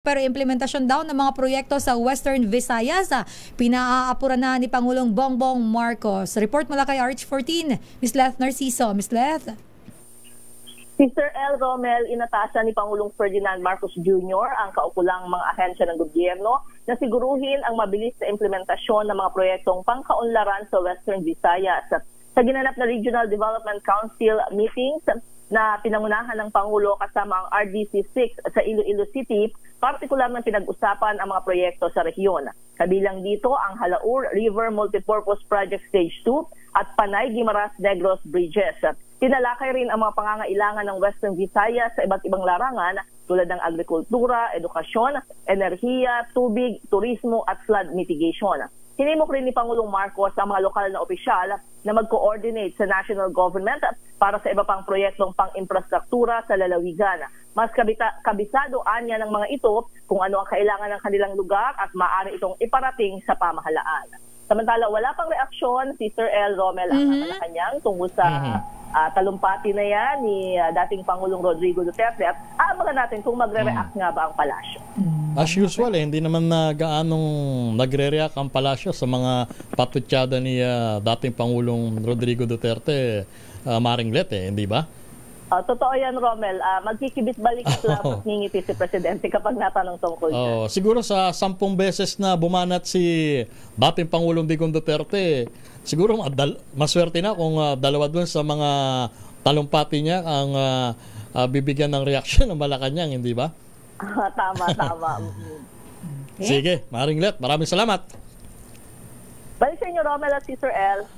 Pero implementasyon daw ng mga proyekto sa Western Visayas, pinaaapuran na ni Pangulong Bongbong Marcos. Report mula kay RH14, Ms. Leth Narciso. Ms. Leth? Si Sir L. Romel, inatasan ni Pangulong Ferdinand Marcos Jr. ang kaukulang mga ahensya ng gobyerno na siguruhin ang mabilis na implementasyon ng mga proyektong pangkaunlaran sa Western Visayas. Sa ginanap na Regional Development Council meetings na pinangunahan ng Pangulo kasama ang RDC 6 sa Iloilo City, partikular na pinag-usapan ang mga proyekto sa rehiyon. Kabilang dito ang Halaur River Multipurpose Project Stage 2 at Panay Guimaras Negros Bridges. Tinalakay rin ang mga pangangailangan ng Western Visayas sa iba't ibang larangan tulad ng agrikultura, edukasyon, enerhiya, tubig, turismo at flood mitigation. Hinimok rin ni Pangulong Marcos ang mga lokal na opisyal na mag-coordinate sa national government para sa iba pang proyektong pang-infrastruktura sa lalawigan. Mas kabisado anya ng mga ito kung ano ang kailangan ng kanilang lugar at maaari itong iparating sa pamahalaan. Samantala, wala pang reaksyon si Sir L. Romel ang Malacanang tungkol sa talumpati na yan ni dating Pangulong Rodrigo Duterte at aabangan natin kung magre-react nga ba ang palasyo. As usual, hindi naman na gaanong nagre-react ang palasyo sa mga patutsada ni dating Pangulong Rodrigo Duterte, Maring Let, hindi ba? Totoo yan, Romel. Magkikibit-balik lang at ngingiti si Presidente kapag natanong tungkol dyan. Siguro sa 10 beses na bumanat si dating Pangulong Digong Duterte, siguro maswerte na kung dalawa doon sa mga talumpati niya ang bibigyan ng reaksyon ng Malacanang, hindi ba? Tama. Sige, Maring Let, maraming salamat. Balik sa inyo, Romel at si Sir L.